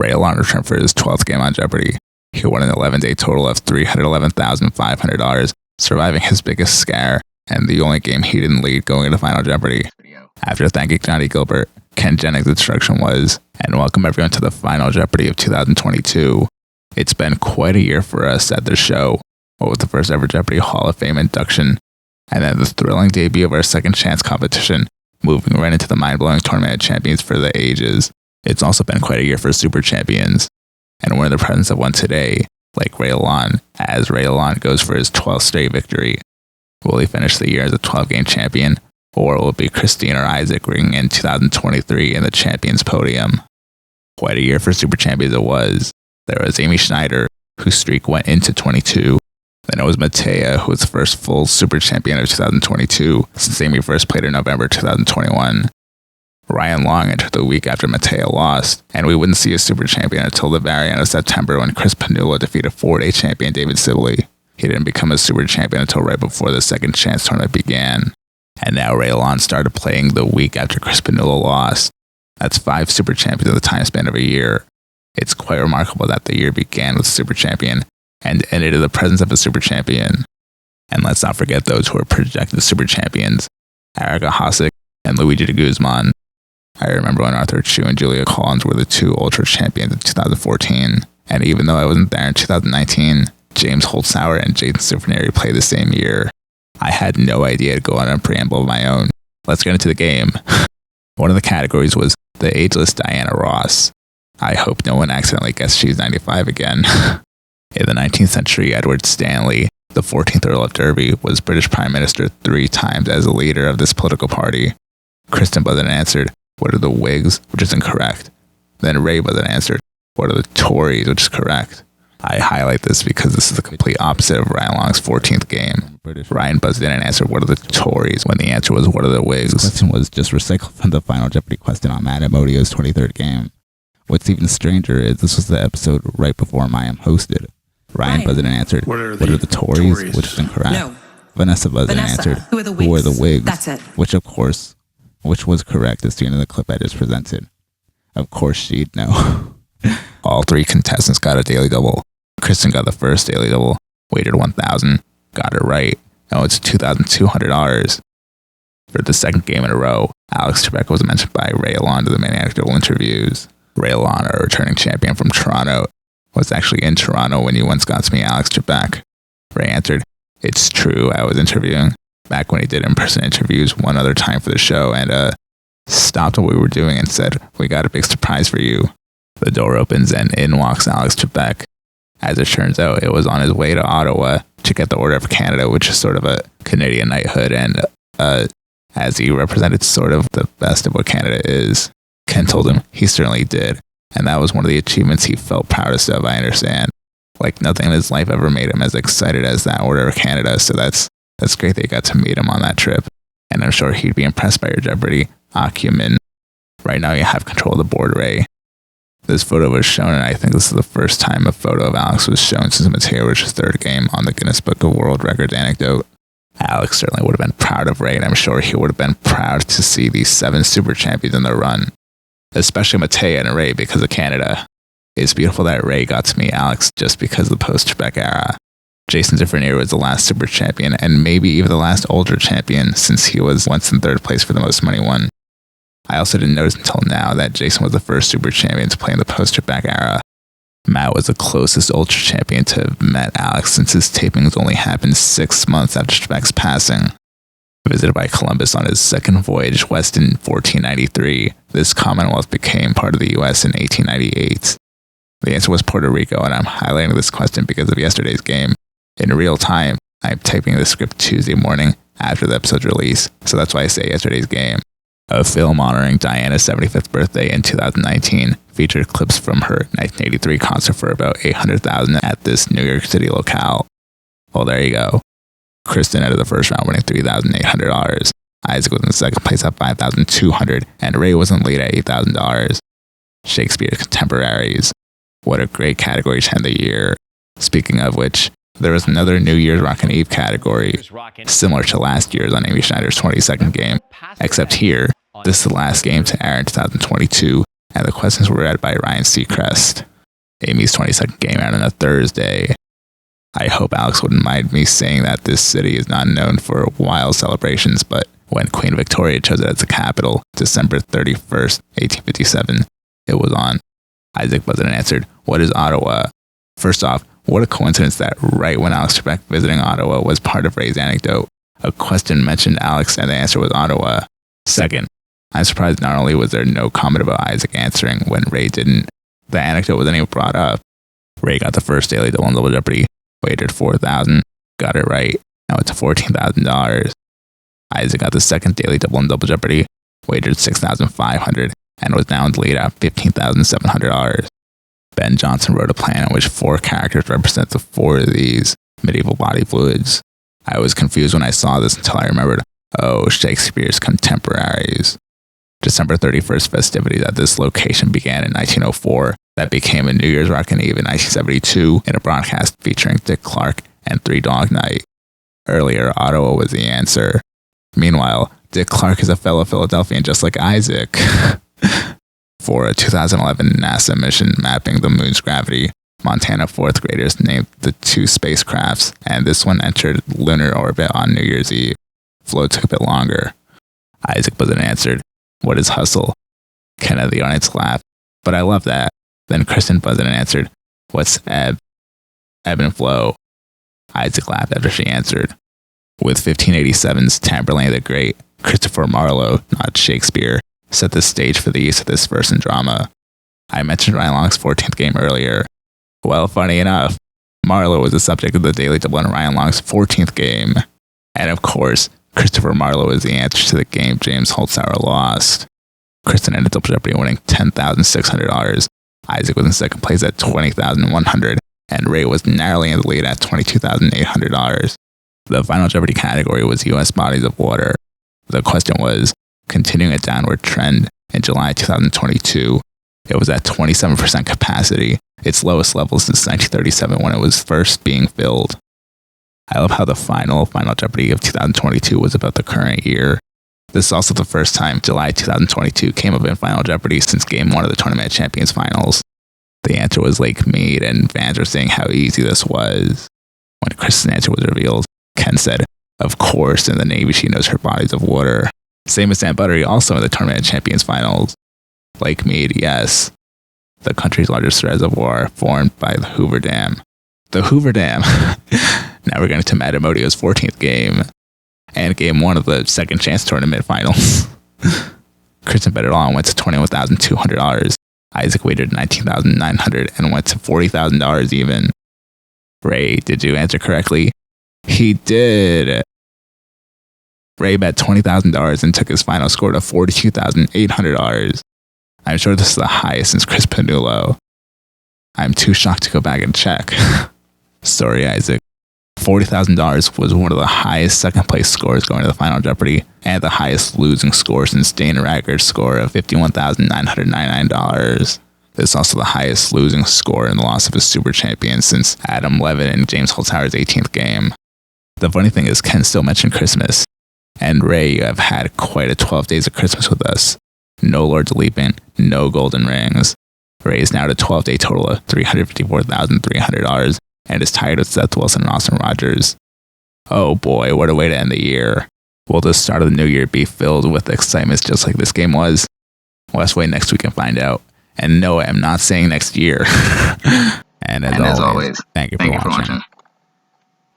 Ray Lalonde returned for his 12th game on Jeopardy! He won an 11-day total of $311,500, surviving his biggest scare and the only game he didn't lead going into Final Jeopardy! After thanking Johnny Gilbert, Ken Jennings' instruction was, and welcome everyone to the Final Jeopardy! Of 2022. It's been quite a year for us at the show, what with the first ever Jeopardy! Hall of Fame induction, and then the thrilling debut of our second chance competition, moving right into the mind-blowing Tournament of Champions for the ages. It's also been quite a year for Super Champions, and we're in the presence of one today, like Ray Lalonde, as Ray Lalonde goes for his 12th straight victory. Will he finish the year as a 12-game champion, or will it be Christine or Isaac ringing in 2023 in the Champions podium? Quite a year for Super Champions it was. There was Amy Schneider, whose streak went into 22. Then it was Matea, who was the first full Super Champion of 2022 since Amy first played in November 2021. Ryan Long entered the week after Matea lost, and we wouldn't see a Super Champion until the very end of September when Chris Panula defeated 4-day champion David Sibley. He didn't become a Super Champion until right before the second chance tournament began. And now Ray Lalonde started playing the week after Chris Panula lost. That's 5 Super Champions in the time span of a year. It's quite remarkable that the year began with a Super Champion and ended in the presence of a Super Champion. And let's not forget those who are projected Super Champions, Erica Hossack and Luigi de Guzman. I remember when Arthur Chu and Julia Collins were the 2 Ultra Champions in 2014, and even though I wasn't there in 2019, James Holtzhauer and Jason Cifaneri played the same year. I had no idea to go on a preamble of my own. Let's get into the game. One of the categories was the ageless Diana Ross. I hope no one accidentally guessed she's 95 again. In the 19th century, Edward Stanley, the 14th Earl of Derby, was British Prime Minister 3 times as a leader of this political party. Kristen buzzed and answered, "What are the Whigs?" which is incorrect. Then Ray buzzed and answered, "What are the Tories?" which is correct. I highlight this because this is the complete opposite of Ryan Long's 14th game. Ryan buzzed in and answered, "What are the Tories?" when the answer was, "What are the Whigs?" This question was just recycled from the Final Jeopardy! Question on Matt Amodio's 23rd game. What's even stranger is this was the episode right before Mayim hosted. Ryan buzzed in and answered, "What are the Tories?" which is incorrect. No. Vanessa buzzed in and answered, Who are the Whigs? "Who are the Whigs?" That's it. Which was correct as seen in the clip I just presented. Of course she'd know. All 3 contestants got a daily double. Kristen got the first daily double, weighted 1,000, got it right. Now it's $2,200. For the second game in a row, Alex Trebek was mentioned by Ray Lalonde in the main anecdotal interviews. Ray Lalonde, a returning champion from Toronto, was actually in Toronto when you once got to meet Alex Trebek. Ray answered, "It's true, I was interviewing," back when he did in-person interviews one other time for the show, and stopped what we were doing and said, "We got a big surprise for you." The door opens and in walks Alex Trebek. As it turns out, it was on his way to Ottawa to get the Order of Canada, which is sort of a Canadian knighthood, and as he represented sort of the best of what Canada is. Ken told him he certainly did, and that was one of the achievements he felt proudest of, I understand. Like nothing in his life ever made him as excited as that Order of Canada, so that's great that you got to meet him on that trip, and I'm sure he'd be impressed by your Jeopardy acumen. Right now you have control of the board, Ray. This photo was shown, and I think this is the first time a photo of Alex was shown since Matea Rich's 3rd game on the Guinness Book of World Records anecdote. Alex certainly would have been proud of Ray, and I'm sure he would have been proud to see these 7 Super Champions in the run, especially Matea and Ray because of Canada. It's beautiful that Ray got to meet Alex just because of the post-Trebek era. Jason Cifaneri was the last Super Champion, and maybe even the last Ultra Champion, since he was once in 3rd place for the most money won. I also didn't notice until now that Jason was the first Super Champion to play in the post-Trebek era. Matt was the closest Ultra Champion to have met Alex since his tapings only happened 6 months after Trebek's passing. Visited by Columbus on his 2nd voyage west in 1493, this Commonwealth became part of the U.S. in 1898. The answer was Puerto Rico, and I'm highlighting this question because of yesterday's game. In real time, I'm typing the script Tuesday morning after the episode's release, so that's why I say yesterday's game. A film honoring Diana's 75th birthday in 2019 featured clips from her 1983 concert for about $800,000 at this New York City locale. Well, there you go. Kristen entered the first round winning $3,800. Isaac was in second place at $5,200, and Ray was in the lead at $8,000. Shakespeare Contemporaries. What a great category to end the year. Speaking of which, there was another New Year's Rockin' Eve category, similar to last year's on Amy Schneider's 22nd game, except here, this is the last game to air in 2022, and the questions were read by Ryan Seacrest. Amy's 22nd game out on a Thursday. I hope Alex wouldn't mind me saying that this city is not known for wild celebrations, but when Queen Victoria chose it as the capital, December 31st, 1857, it was on. Isaac buzzed and answered, "What is Ottawa?" First off, what a coincidence that right when Alex Trebek visiting Ottawa was part of Ray's anecdote, a question mentioned Alex and the answer was Ottawa. Second, I'm surprised not only was there no comment about Isaac answering when Ray didn't, the anecdote wasn't even brought up. Ray got the first daily double on Double Jeopardy, wagered $4,000, got it right, now it's $14,000. Isaac got the second daily double on Double Jeopardy, wagered $6,500, and was now in the lead at $15,700. Ben Johnson wrote a plan in which 4 characters represent the 4 of these medieval body fluids. I was confused when I saw this until I remembered, Shakespeare's contemporaries. December 31st festivities at this location began in 1904. That became a New Year's Rockin' Eve in 1972 in a broadcast featuring Dick Clark and Three Dog Night. Earlier, Ottawa was the answer. Meanwhile, Dick Clark is a fellow Philadelphian just like Isaac. For a 2011 NASA mission mapping the moon's gravity, Montana 4th graders named the 2 spacecrafts, and this one entered lunar orbit on New Year's Eve. Flow took a bit longer. Isaac buzzed and answered, "What is hustle?" Ken of the audience laughed, but I love that. Then Kristen buzzed and answered, "What's ebb?" Ebb and flow. Isaac laughed after she answered. With 1587's Tamburlaine the Great, Christopher Marlowe, not Shakespeare, set the stage for the use of this verse in drama. I mentioned Ryan Long's 14th game earlier. Well, funny enough, Marlowe was the subject of the Daily Double in Ryan Long's 14th game. And of course, Christopher Marlowe is the answer to the game James Holzhauer lost. Kristen ended Double Jeopardy winning $10,600. Isaac was in second place at $20,100, and Ray was narrowly in the lead at $22,800. The final Jeopardy category was U.S. bodies of water. The question was, continuing a downward trend in July 2022, it was at 27% capacity, its lowest level since 1937 when it was first being filled. I love how the final Jeopardy of 2022 was about the current year. This is also the first time July 2022 came up in Final Jeopardy since Game 1 of the Tournament of Champions Finals. The answer was Lake Mead, and fans were saying how easy this was. When Kristen's answer was revealed, Ken said, "Of course, in the Navy she knows her bodies of water." Same as Sam Buttery, also in the Tournament of Champions Finals. Lake Mead, yes. The country's largest reservoir formed by the Hoover Dam. The Hoover Dam. Now we're getting to Matt Amodio's 14th game. And game 1 of the Second Chance Tournament Finals. Kristen bet it all and went to $21,200. Isaac wagered $19,900 and went to $40,000 even. Ray, did you answer correctly? He did. Ray bet $20,000 and took his final score to $42,800. I'm sure this is the highest since Chris Panullo. I'm too shocked to go back and check. Sorry, Isaac. $40,000 was one of the highest second place scores going to the Final Jeopardy, and the highest losing score since Dane Ragger's score of $51,999. This is also the highest losing score in the loss of a super champion since Adam Levin and James Holzhauer's 18th game. The funny thing is, Ken still mentioned Christmas. And Ray, you have had quite a 12 days of Christmas with us. No Lords of Leaping, no golden rings. Ray is now at a 12-day total of $354,300 and is tied with Seth Wilson and Austin Rogers. Oh boy, what a way to end the year. Will the start of the new year be filled with excitement just like this game was? Let's wait next week and find out. And no, I'm not saying next year. And as always, thank you for watching.